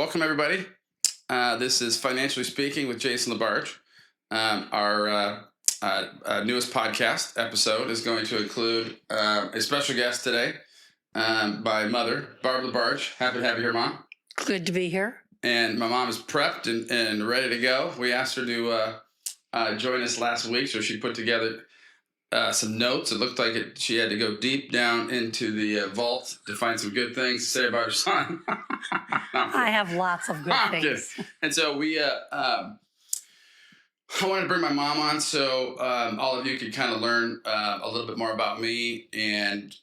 Welcome, everybody. This is Financially Speaking with Jason LaBarge. Our newest podcast episode is going to include a special guest today by mother, Barb LaBarge. Happy to have you here, Mom. Good to be here. And my mom is prepped and ready to go. We asked her to join us last week, so she put together some notes. It looked like she had to go deep down into the vault to find some good things to say about her son. I have lots of good things. Kidding. And so I wanted to bring my mom on so all of you could kind of learn a little bit more about me. And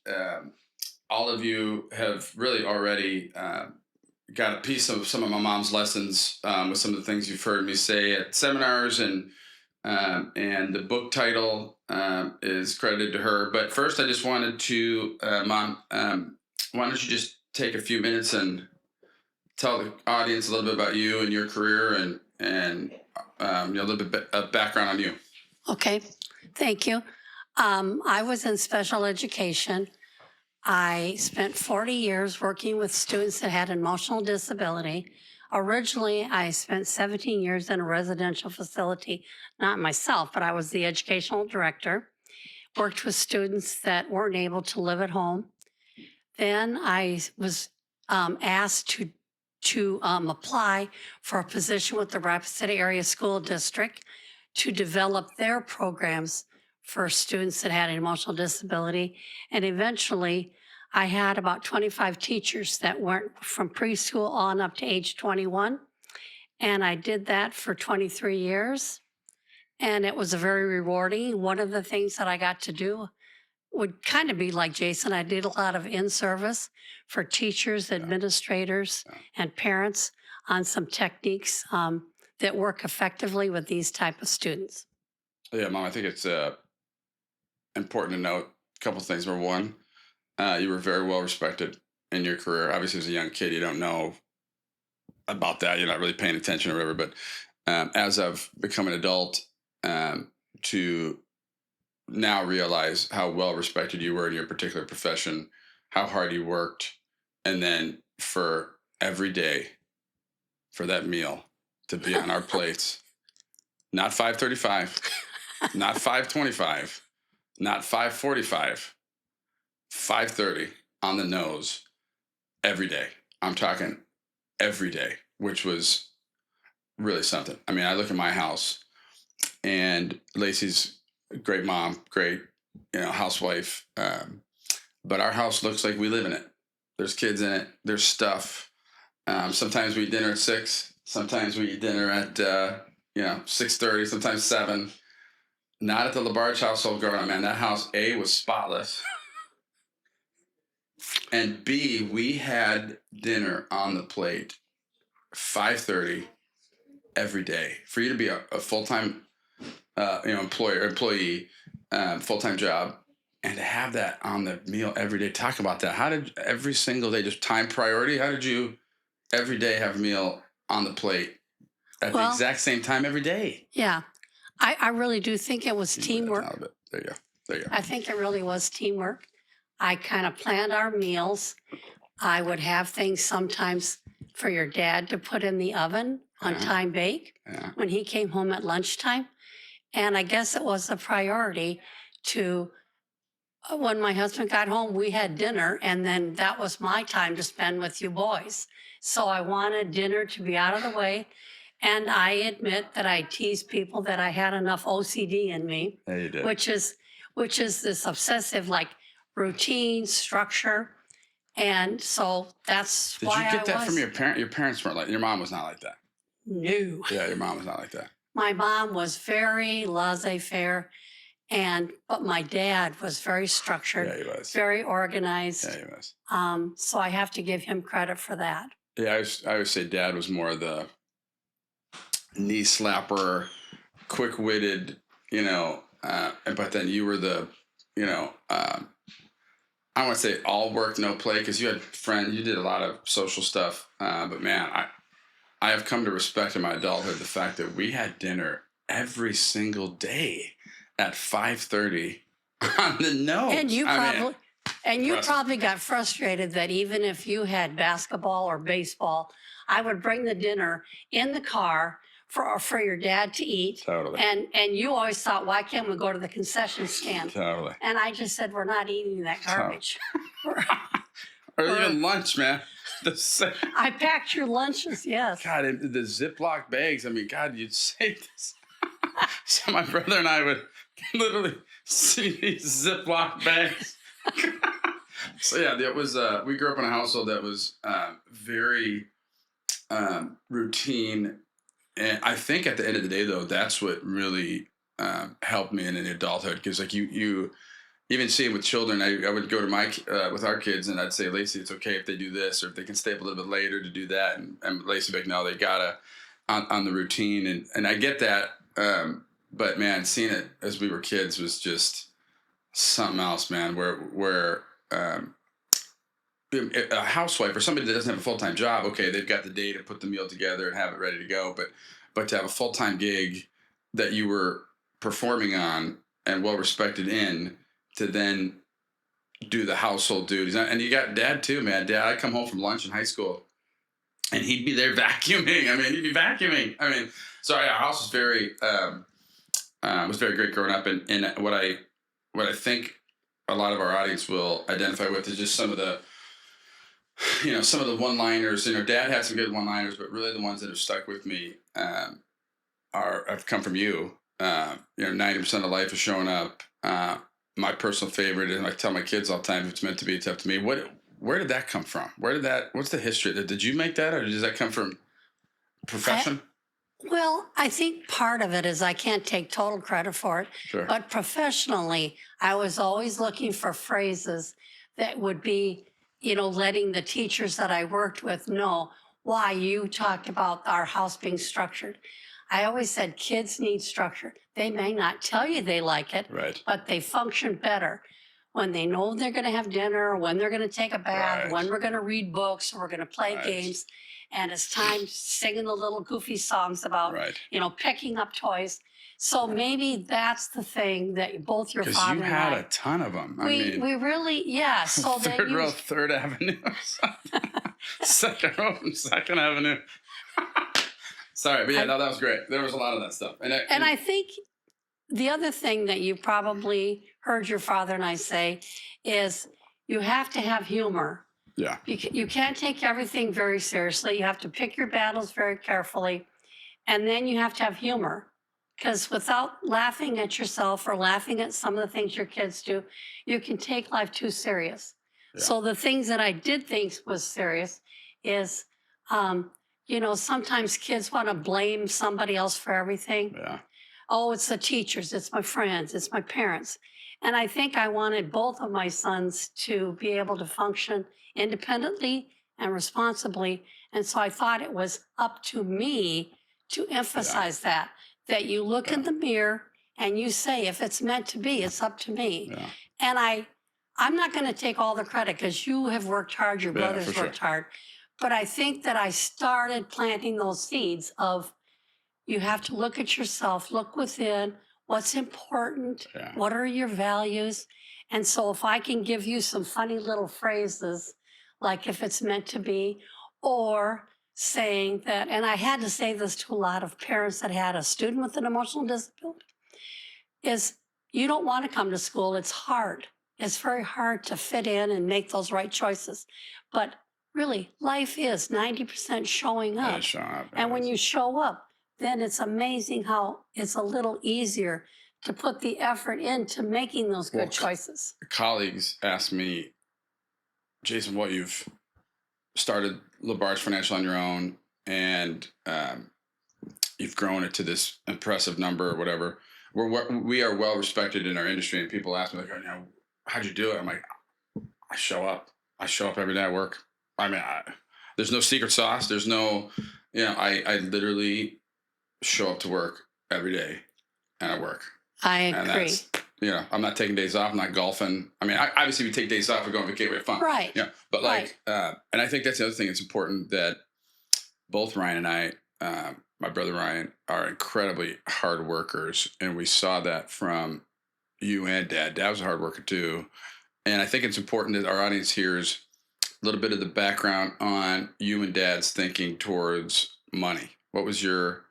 all of you have really already got a piece of some of my mom's lessons with some of the things you've heard me say at seminars, and the book title is credited to her. But first, I just wanted to, Mom, why don't you just take a few minutes and tell the audience a little bit about you and your career and a little bit of background on you. Okay, thank you. I was in special education. I spent 40 years working with students that had emotional disability. Originally, I spent 17 years in a residential facility, not myself, but I was the educational director. Worked with students that weren't able to live at home. Then I was asked to apply for a position with the Rapid City Area School District to develop their programs for students that had an emotional disability. And eventually, I had about 25 teachers that went from preschool on up to age 21. And I did that for 23 years. And it was very rewarding. One of the things that I got to do would kind of be like Jason. I did a lot of in-service for teachers, administrators, and parents on some techniques that work effectively with these type of students. Yeah, Mom, I think it's important to note a couple of things. Number one, you were very well respected in your career. Obviously, as a young kid, you don't know about that. You're not really paying attention or whatever. But as I've become an adult, to now realize how well respected you were in your particular profession, how hard you worked, and then for every day, for that meal to be on our plates, not 5:35, not 5:25, not 5:45, 5:30 on the nose every day. I'm talking every day, which was really something. I mean, I look at my house, and Lacey's a great mom, great, housewife. But our house looks like we live in it. There's kids in it. There's stuff. Sometimes we eat dinner at 6. Sometimes we eat dinner at 6:30. Sometimes 7. Not at the LaBarge household growing up, man. That house, A, was spotless. And B, we had dinner on the plate 5:30 every day. For you to be a full-time employee, full-time job, and to have that on the meal every day. Talk about that. How did every single day, just time priority, how did you every day have a meal on the plate at the exact same time every day? Yeah, I really do think it was teamwork. There you go. I think it really was teamwork. I kind of planned our meals. I would have things sometimes for your dad to put in the oven on time bake when he came home at lunchtime. And I guess it was a priority to, when my husband got home, we had dinner, and then that was my time to spend with you boys. So I wanted dinner to be out of the way. And I admit that I teased people that I had enough OCD in me, Yeah, you did. which is this obsessive, like, routine, structure. And so that's Did why you get that was. from your parent? Your parents weren't like, your mom was not like that. No. Yeah, your mom was not like that. My mom was very laissez-faire, but my dad was very structured. Yeah, he was. Very organized. Yeah, he was. So I have to give him credit for that. Yeah, I always say Dad was more the knee slapper, quick-witted, but then you were the, I want to say all work, no play, because you had friends, you did a lot of social stuff. But man, I have come to respect in my adulthood the fact that we had dinner every single day at 5:30 on the nose. And you And you Impressive. probably got frustrated that even if you had basketball or baseball, I would bring the dinner in the car for your dad to eat. Totally. And you always thought, why can't we go to the concession stand? Totally. And I just said, we're not eating that garbage. Or even lunch, man. I packed your lunches, yes. God, the Ziploc bags. I mean, God, you'd say this. So my brother and I would literally see these Ziploc bags. So yeah, that was. We grew up in a household that was very routine, and I think at the end of the day, though, that's what really helped me in adulthood. Because like you even see it with children. I would go to my with our kids, and I'd say, Lacey, it's okay if they do this, or if they can stay up a little bit later to do that. And Lacey would be like, no, they gotta on the routine, and I get that. But man, seeing it as we were kids was just something else, man. Where a housewife or somebody that doesn't have a full time job, okay, they've got the day to put the meal together and have it ready to go. But to have a full time gig that you were performing on and well respected in, to then do the household duties, and you got dad too, man. Dad, I'd come home from lunch in high school, and he'd be there vacuuming. I mean, he'd be vacuuming. I mean, so our house was very great growing up, and what I think a lot of our audience will identify with is just some of the one-liners. Dad had some good one-liners, but really the ones that have stuck with me have come from you. 90% of life is showing up. My personal favorite, and I tell my kids all the time, if it's meant to be, it's up to me. Where did that come from? What's the history? Did you make that, or does that come from profession? Well, I think part of it is I can't take total credit for it. Sure. But professionally, I was always looking for phrases that would be, letting the teachers that I worked with know why you talked about our house being structured. I always said kids need structure. They may not tell you they like it, Right. but they function better when they know they're going to have dinner, when they're going to take a bath, Right. when we're going to read books, or we're going to play Right. games. And it's time singing the little goofy songs about, Right. picking up toys. So maybe that's the thing that both your Because father you and had I, a ton of them. we really, yeah. So that third you, row, Third Avenue, second row, from Second Avenue. Sorry, but yeah, no, that was great. There was a lot of that stuff, and I think the other thing that you probably heard your father and I say is you have to have humor. yeah, You can't take everything very seriously. You have to pick your battles very carefully. And then you have to have humor. Because without laughing at yourself or laughing at some of the things your kids do, you can take life too serious. Yeah. So the things that I did think was serious is, sometimes kids want to blame somebody else for everything. yeah, Oh, it's the teachers, it's my friends, it's my parents. And I think I wanted both of my sons to be able to function independently and responsibly. And so I thought it was up to me to emphasize that you look in the mirror and you say, if it's meant to be, it's up to me. yeah. And I'm not going to take all the credit because you have worked hard, your Yeah, brothers for worked hard. But I think that I started planting those seeds of you have to look at yourself, look within, what's important, Yeah. what are your values. And so if I can give you some funny little phrases, like if it's meant to be, or saying that, and I had to say this to a lot of parents that had a student with an emotional disability, is you don't want to come to school. It's hard. It's very hard to fit in and make those right choices. But really, life is 90% showing up. Yeah, showing up, And when yes. you show up, then it's amazing how it's a little easier to put the effort into making those good Well, choices. colleagues ask me, Jason, what you've started LaBarge Financial on your own, and you've grown it to this impressive number or whatever. We are well respected in our industry, and people ask me like, how'd you do it? I'm like, I show up. I show up every day at work. I mean, there's no secret sauce. There's no, I literally show up to work every day, and I work. I And agree. that's, I'm not taking days off. I'm not golfing. I mean, obviously we take days off. We go on vacation. We have fun. Right. Yeah. But and I think that's the other thing. It's important that both Ryan and I, my brother Ryan, are incredibly hard workers. And we saw that from you and Dad. Dad was a hard worker too. And I think it's important that our audience hears a little bit of the background on you and Dad's thinking towards money. What was your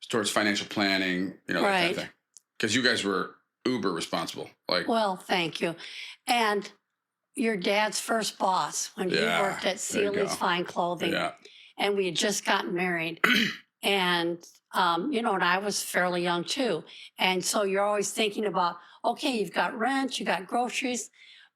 towards financial planning, that kind of Right. thing? Because you guys were uber responsible. Like, Well, thank you. And your dad's first boss when he yeah, worked at there you go. Sealy's Fine Clothing, Yeah, and we had just gotten married. And, and I was fairly young too. And so you're always thinking about, okay, you've got rent, you got groceries.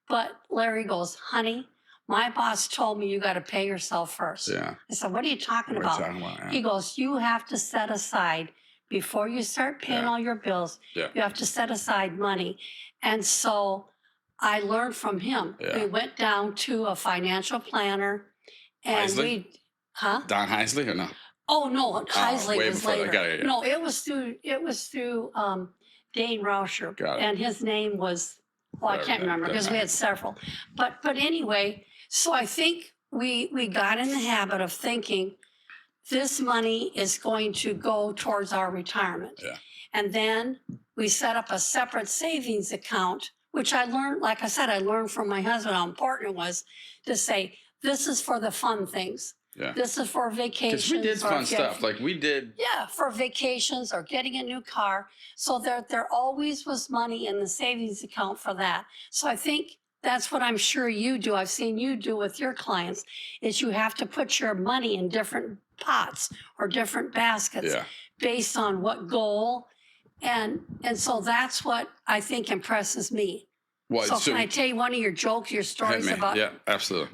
But Larry goes, honey, my boss told me you got to pay yourself first. yeah. I said, what are you talking What are you about? talking about? Yeah. He goes, you have to set aside before you start paying Yeah. all your bills. Yeah. You have to set aside money. And so I learned from him. Yeah. We went down to a financial planner and Heisley? huh? Don Heisley or no? Oh no, Heisley way was before that. later. Got it, yeah. No, it was through Dane Rauscher, Got it. and his name was, well, I Whatever, can't remember doesn't because we matter. had several. But anyway, so I think we got in the habit of thinking this money is going to go towards our retirement. Yeah. And then we set up a separate savings account, which I learned, like I said, I learned from my husband how important it was to say, this is for the fun things. Yeah. This is for vacations. Because we did or fun if you have- stuff. Like we did. Yeah, for vacations or getting a new car. So there always was money in the savings account for that. So I think that's what I'm sure you do. I've seen you do with your clients, is you have to put your money in different pots or different baskets Yeah. based on what goal. And so that's what I think impresses me. Well, So can I tell you one of your jokes, your stories about? Yeah, absolutely.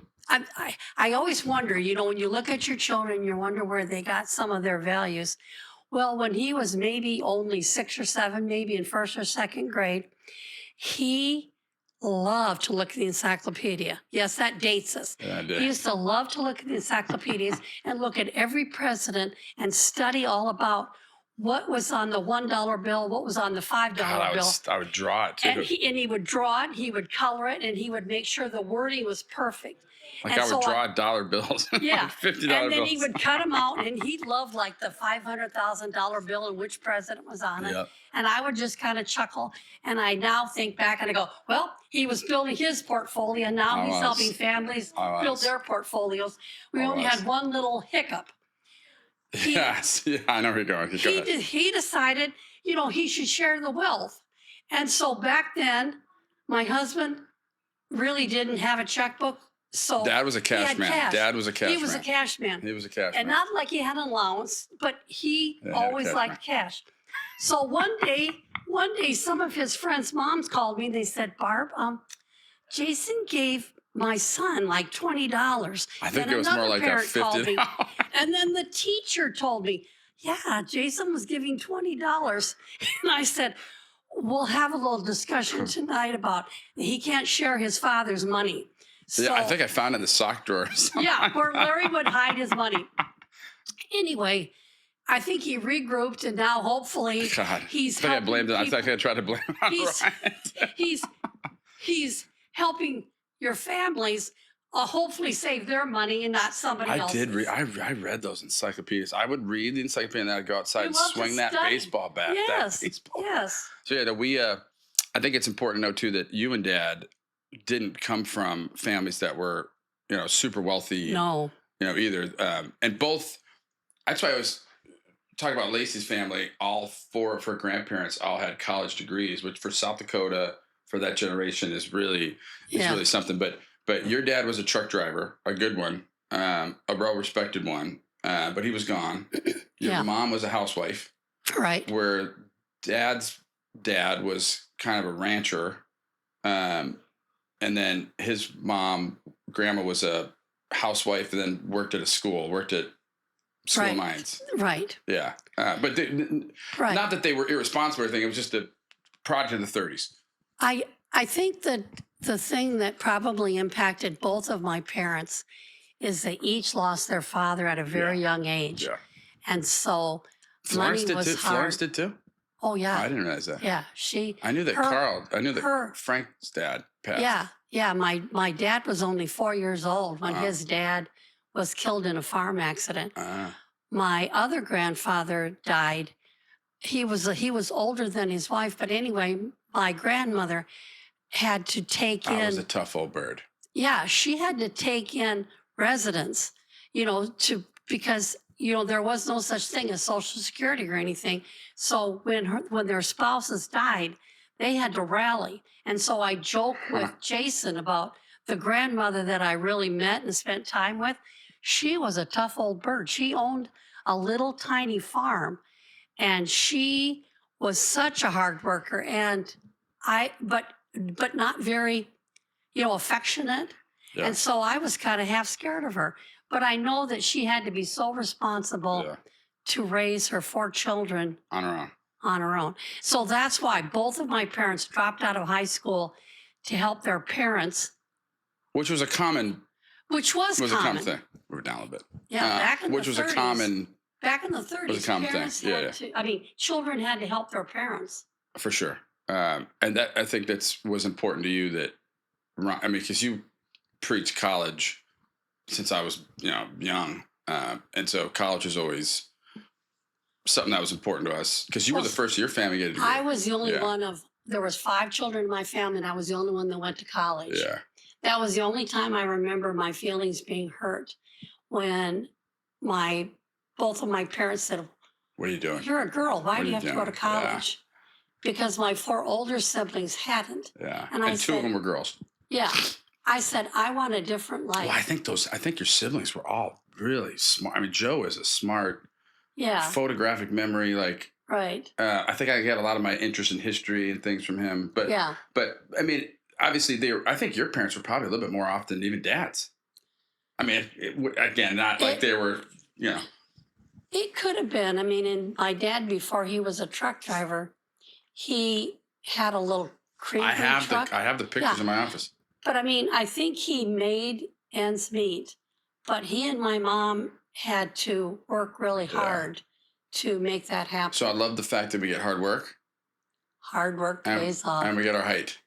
I always wonder, when you look at your children, you wonder where they got some of their values. Well, when he was maybe only 6 or 7, maybe in first or second grade, he loved to look at the encyclopedia. Yes, that dates us. Yeah, I He did. used to love to look at the encyclopedias and look at every president and study all about what was on the $1 bill, what was on the $5 God, bill. I would draw it too. And he would draw it, he would color it, and he would make sure the wording was perfect. Like and I would so draw dollar bills. Yeah. Like $50 And then bills. he would cut them out, and he loved like the $500,000 bill and which president was on it. Yep. And I would just kind of chuckle. And I now think back and I go, well, he was building his portfolio, and now I he's was. helping families I build was. their portfolios. We I only was. had one little hiccup. Yes. Yeah, I know where you're going. He decided, he should share the wealth. And so back then, my husband really didn't have a checkbook. So Dad was a he cash had man. cash. Dad was a cash man. He was a cash man. He was a cash And man. not like he had an allowance, but he Yeah, he had a always cash liked man. cash. So one day, some of his friends' moms called me. They said, Barb, Jason gave my son like $20. I think Then it was more another like that parent called 50. me. And then the teacher told me, yeah, Jason was giving $20. And I said, we'll have a little discussion tonight about he can't share his father's money. So, Yeah, I think I found it in the sock drawer. Or something. yeah, where Larry would hide his money. Anyway, I think he regrouped, and now hopefully God, he's I think I helping blamed it. I people. think I tried to blame it on He's- Ryan. He's helping your families hopefully save their money and not somebody I else's. did read. I read those encyclopedias. I would read the encyclopedia and then I'd go outside and love to swing that study. baseball bat. Yes, That baseball. yes. So yeah, we. I think it's important to note too that you and Dad didn't come from families that were super wealthy. No. Either. And both. That's why I was talking about Lacey's family. All 4 of her grandparents all had college degrees, which for South Dakota for that generation is really something. But your dad was a truck driver, a good one, a well-respected one, but he was gone. Your Yeah. mom was a housewife, Right. where Dad's dad was kind of a rancher. And then his mom, grandma, was a housewife and then worked at school of Right. mines. Right. Yeah. But Right. not that they were irresponsible or anything. It was just a product of the 30s. I think that the thing that probably impacted both of my parents is they each lost their father at a very young age. Yeah. And so Florence money did was too. hard. Florence did too. Oh, yeah. I didn't realize that. Yeah. I knew that her- Frank's dad passed. Yeah. Yeah. My dad was only 4 years old when Wow. his dad was killed in a farm accident. Ah, My other grandfather died. He was older than his wife, but anyway, my grandmother had to take I was a in, tough old bird. yeah, she had to take in residents, because, there was no such thing as Social Security or anything. So when their spouses died, they had to rally. And so I joke with Jason about the grandmother that I really met and spent time with. She was a tough old bird. She owned a little tiny farm, and she was such a hard worker, and but not very, affectionate. Yeah. And so I was kind of half scared of her. But I know that she had to be so responsible Yeah. to raise her 4 children On her own. on her own. So that's why both of my parents dropped out of high school to help their parents, Which was a common which was common. thing. We're down a little bit. Yeah, back in which the was 30s. a common, Back in the 30s, was a common thing. parents Yeah, had to, children had to help their parents. for sure. And that, I think was important to you that, I mean, because you preached college since I was, young. And so college is always something that was important to us because you were the first of your family to get a degree. I was the only Yeah. one there was 5 children in my family, and I was the only one that went to college. Yeah. That was the only time I remember my feelings being hurt when both of my parents said, What are you doing? "You're a girl. Why What do are you you have to go doing?" to college?" Because my 4 older siblings hadn't. Yeah. And I 2 of said- them were girls. Yeah. I said, I want a different life. Well, I think your siblings were all really smart. I mean, Joe is a smart, Yeah. photographic memory. Like, Right. I think I got a lot of my interest in history and things from him. But, Yeah. but I mean, obviously I think your parents were probably a little bit more off than even dad's. I mean, again, not like they were, It could have been. I mean, and my dad, before he was a truck driver, he had a little creamery truck. I have the pictures in my office. But I mean, I think he made ends meet, but he and my mom had to work really hard to make that happen. So I love the fact that we get hard work. Hard work pays off. And we get our height.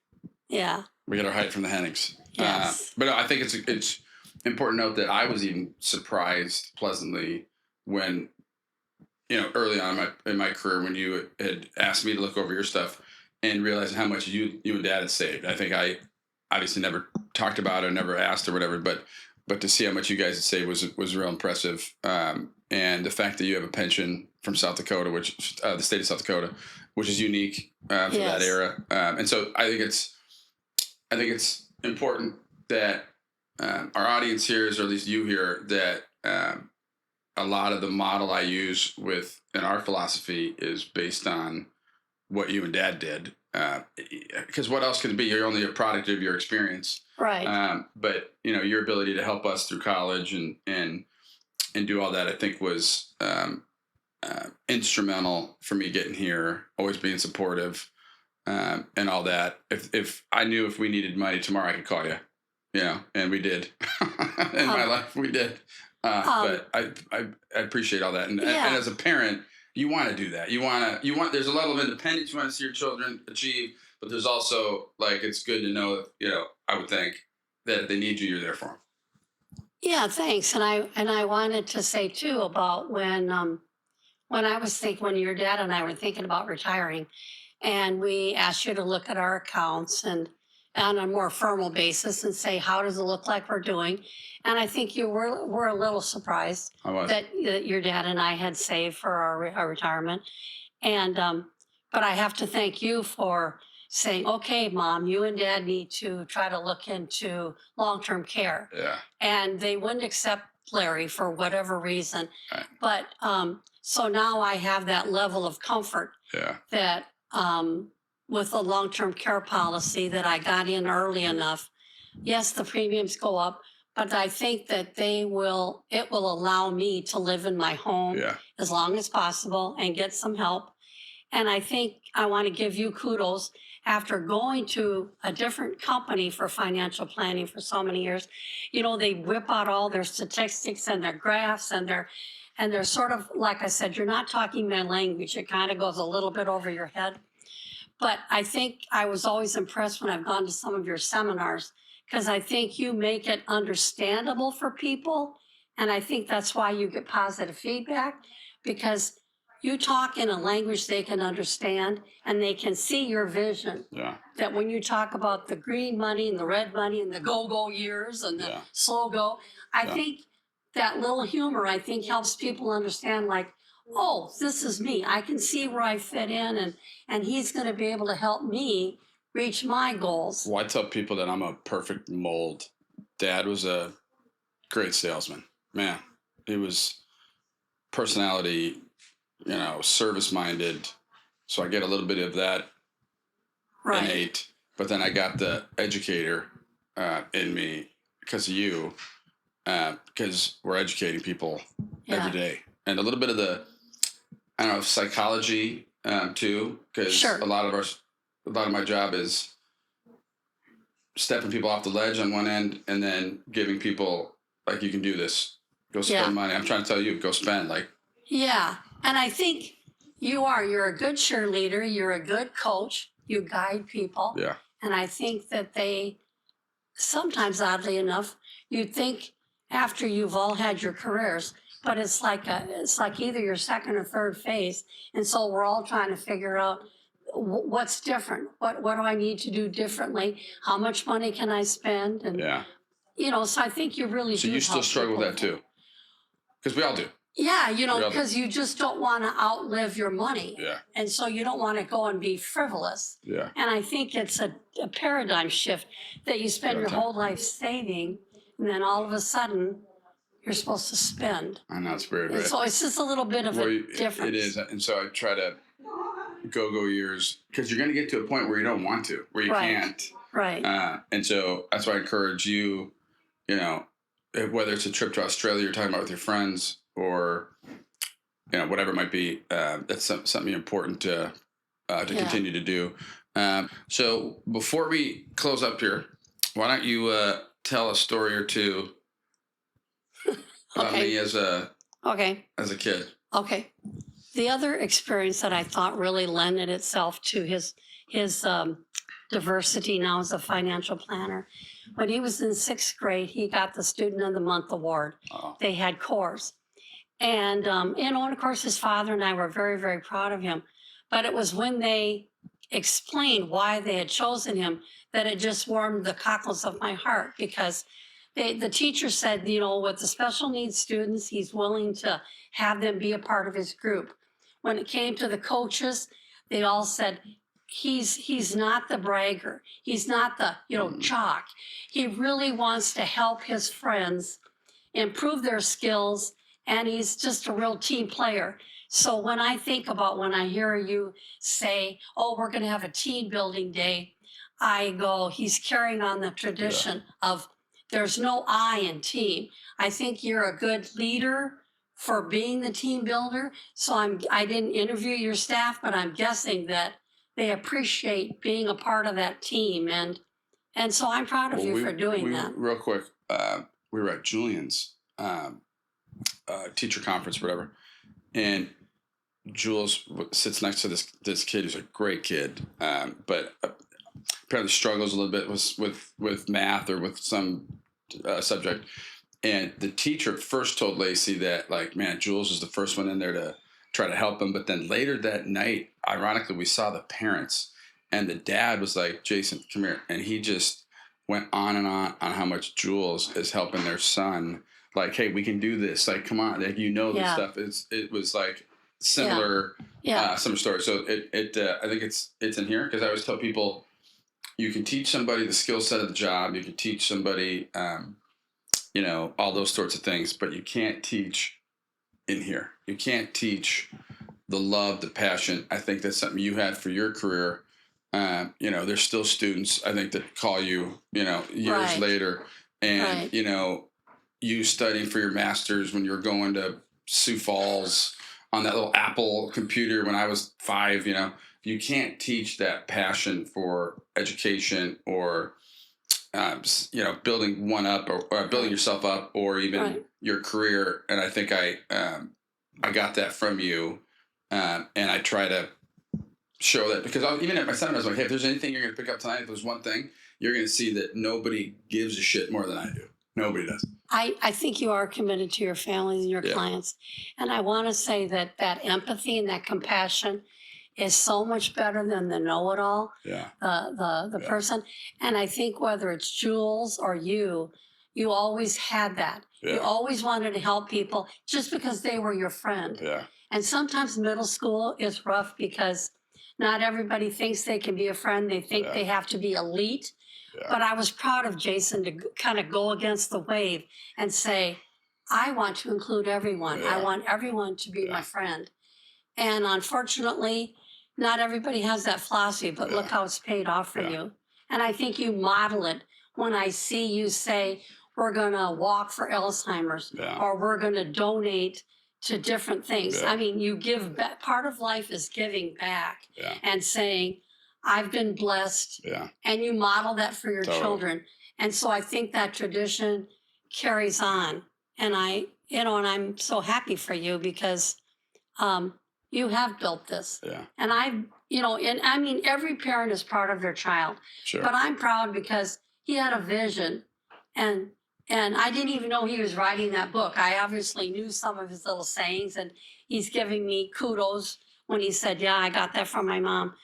Yeah. We get our height from the Hennings. Yes. But I think it's important to note that I was even surprised pleasantly when, early on in my career, when you had asked me to look over your stuff and realizing how much you and Dad had saved. I think I obviously never talked about it, never asked or whatever, but to see how much you guys had saved was real impressive. And the fact that you have a pension from South Dakota, which the state of South Dakota, which is unique for that era. And so I think it's important that our audience hears, or at least you hear, that a lot of the model I use in our philosophy is based on what you and Dad did. Because what else could it be? You're only a product of your experience. Right. But your ability to help us through college and do all that, I think, was instrumental for me getting here, always being supportive, and all that. If I knew if we needed money tomorrow, I could call you, and we did. In my life, we did. But I appreciate all that. And as a parent, you want to do that. You want, there's a level of independence you want to see your children achieve, but there's also, like, it's good to know, I would think that if they need you, you're there for them. Yeah, thanks. And I wanted to say too about when when your dad and I were thinking about retiring, and we asked you to look at our accounts and on a more formal basis and say, how does it look like we're doing? And I think you were a little surprised that your dad and I had saved for our retirement. And but I have to thank you for saying, okay, Mom, you and Dad need to try to look into long-term care. Yeah. And they wouldn't accept Larry for whatever reason. Right. But so now I have that level of comfort that with a long-term care policy that I got in early enough, yes, the premiums go up, but I think that it will allow me to live in my home as long as possible and get some help. And I think I want to give you kudos. After going to a different company for financial planning for so many years, they whip out all their statistics and their graphs and they're sort of, like I said, you're not talking my language. It kind of goes a little bit over your head. But I think I was always impressed when I've gone to some of your seminars, because I think you make it understandable for people. And I think that's why you get positive feedback, because you talk in a language they can understand and they can see your vision. Yeah. That when you talk about the green money and the red money and the go-go years and the Yeah. slow go, I Yeah. think that little humor, I think, helps people understand, like, oh, this is me. I can see where I fit in, and he's going to be able to help me reach my goals. Well, I tell people that I'm a perfect mold. Dad was a great salesman. Man, he was personality, service minded. So I get a little bit of that Right. innate, but then I got the educator in me because of you, because we're educating people every Yeah. day, and a little bit of the, I don't know, psychology too, because Sure. a lot of my job is stepping people off the ledge on one end, and then giving people, like, you can do this. Go spend Yeah. money. I'm trying to tell you, go spend. Like, Yeah. And I think you're a good cheerleader. You're a good coach. You guide people. yeah, And I think that they sometimes, oddly enough, you'd think after you've all had your careers, but it's like either your second or third phase. And so we're all trying to figure out what's different. What do I need to do differently? How much money can I spend? And yeah. so I think you really So do you still help struggle with people. that too, because we all do. Yeah, We all do. because you just don't want to outlive your money. Yeah, And so you don't want to go and be frivolous. yeah. And I think it's a paradigm shift that you spend Yeah, your time. whole life saving, and then all of a sudden you're supposed to spend. I know it's weird, And right? so it's just a little bit of a difference. It is, and so I try to go years, because you're going to get to a point where you don't want to, where you Right. can't. Right. And so that's why I encourage you, whether it's a trip to Australia you're talking about with your friends, or whatever it might be, that's something important to Yeah. continue to do. So before we close up here, why don't you tell a story or two about Okay. me as a kid? Okay. The other experience that I thought really lended itself to his diversity now as a financial planner. When he was in 6th grade, he got the Student of the Month award. Oh, They had cores. And, and of course, his father and I were very, very proud of him. But it was when they explained why they had chosen him that it just warmed the cockles of my heart, because the teacher said, with the special needs students, he's willing to have them be a part of his group. When it came to the coaches, they all said, he's not the bragger. He's not the, jock. He really wants to help his friends improve their skills, and he's just a real team player. So when I hear you say, oh, we're going to have a team building day, I go, he's carrying on the tradition of there's no I in team. I think you're a good leader for being the team builder. So I didn't interview your staff, but I'm guessing that they appreciate being a part of that team. And so I'm proud of you for doing that. Real quick, we were at Julian's teacher conference, whatever, and Jules sits next to this kid who's a great kid, but apparently struggles a little bit with math or with some subject. And the teacher first told Lacey that, like, man, Jules was the first one in there to try to help him. But then later that night, ironically, we saw the parents, and the dad was like, Jason, come here. And he just went on and on how much Jules is helping their son. Like, hey, we can do this. Like, come on. Like, this stuff. It was like similar story. So I think it's in here, because I always tell people, you can teach somebody the skill set of the job. You can teach somebody, all those sorts of things, but you can't teach in here. You can't teach the love, the passion. I think that's something you had for your career. There's still students, I think, that call you, years later, and, you studying for your master's when you were going to Sioux Falls on that little Apple computer when I was 5, you can't teach that passion for education, or building one up, or building yourself up, or even your career. And I think I got that from you, and I try to show that, because even at my seminar, I was like, hey, if there's anything you're going to pick up tonight, if there's one thing, you're going to see that nobody gives a shit more than I do. Nobody does. I think you are committed to your families and your Yeah. clients. And I want to say that that empathy and that compassion is so much better than the know-it-all, Yeah. the Yeah. person. And I think whether it's Jules or you always had that. You Yeah. always wanted to help people just because they were your friend. Yeah. And sometimes middle school is rough because not everybody thinks they can be a friend. They think Yeah. they have to be elite. Yeah. But I was proud of Jason to kind of go against the wave and say, I want to include everyone. I Yeah. want everyone to be Yeah. my friend. And unfortunately, not everybody has that philosophy, but look Yeah. how it's paid off for Yeah. you. And I think you model it when I see you say, we're going to walk for Alzheimer's, Yeah. or we're going to donate to different things. Yeah. I mean, you give back. Part of life is giving back Yeah. and saying, I've been blessed. Yeah. And you model that for your Totally. children. And so I think that tradition carries on. And and I'm so happy for you because you have built this. Yeah. And and I mean, every parent is proud of their child, Sure. but I'm proud because he had a vision, and I didn't even know he was writing that book. I obviously knew some of his little sayings, and he's giving me kudos when he said, "Yeah, I got that from my mom."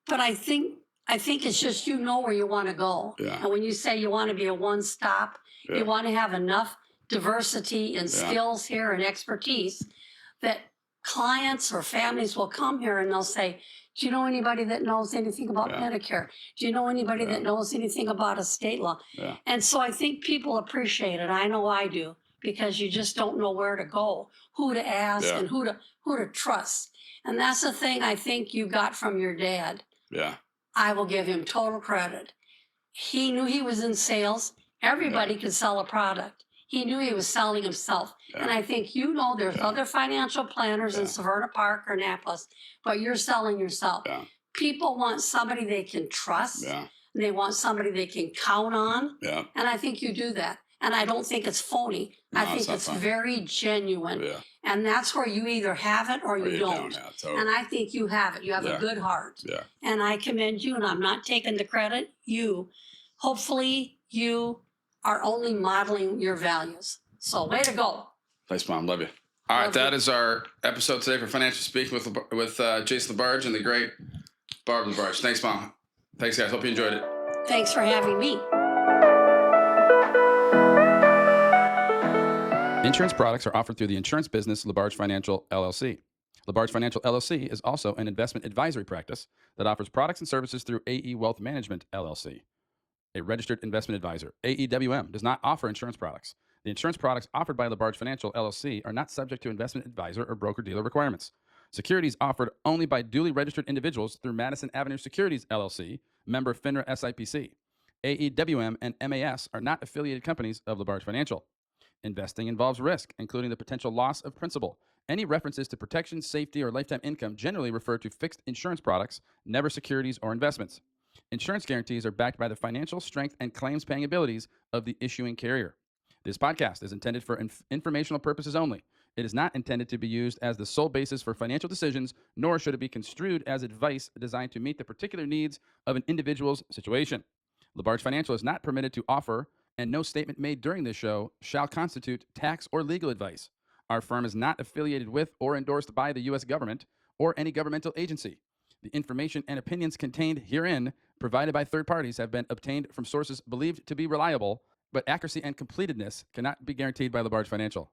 But I think it's just you know where you want to go, Yeah. and when you say you want to be a one stop, Yeah. you want to have enough diversity and Yeah. skills here and expertise that clients or families will come here and they'll say, do you know anybody that knows anything about Yeah. Medicare? Do you know anybody Yeah. that knows anything about estate law? Yeah. And so I think people appreciate it. I know I do, because you just don't know where to go, who to ask, Yeah. and who to trust. And that's the thing I think you got from your dad. Yeah. I will give him total credit. He knew he was in sales. Everybody could sell a product. He knew he was selling himself. Yeah. And I think there's Yeah. other financial planners in Yeah. Severna Park or Annapolis, but you're selling yourself. Yeah. People want somebody they can trust. Yeah. They want somebody they can count on. Yeah. And I think you do that. And I don't think it's phony. No, I think it's not it's phony. very genuine. Yeah. And that's where you either have it or Or you don't. Yeah. Totally. And I think you have it. You have Yeah. a good heart. Yeah. And I commend you, and I'm not taking the credit. Hopefully, you are only modeling your values. So, way to go. Thanks, Mom. Love you. All right, Love that you. is our episode today for Financial Speaking with Jason LaBarge and the great Barb LaBarge. Thanks, Mom. Thanks, guys. Hope you enjoyed it. Thanks for having me. Insurance products are offered through the insurance business LaBarge Financial, LLC. LaBarge Financial, LLC is also an investment advisory practice that offers products and services through AE Wealth Management, LLC, a registered investment advisor. AEWM does not offer insurance products. The insurance products offered by LaBarge Financial, LLC are not subject to investment advisor or broker-dealer requirements. Securities offered only by duly registered individuals through Madison Avenue Securities, LLC, member FINRA SIPC. AEWM and MAS are not affiliated companies of LaBarge Financial. Investing involves risk, including the potential loss of principal. Any references to protection, safety, or lifetime income generally refer to fixed insurance products, never securities or investments. Insurance guarantees are backed by the financial strength and claims paying abilities of the issuing carrier. This podcast is intended for informational purposes only. It is not intended to be used as the sole basis for financial decisions, nor should it be construed as advice designed to meet the particular needs of an individual's situation. LaBarge Financial is not permitted to offer, and no statement made during this show shall constitute tax or legal advice. Our firm is not affiliated with or endorsed by the U.S. government or any governmental agency. The information and opinions contained herein, provided by third parties, have been obtained from sources believed to be reliable, but accuracy and completeness cannot be guaranteed by LaBarge Financial.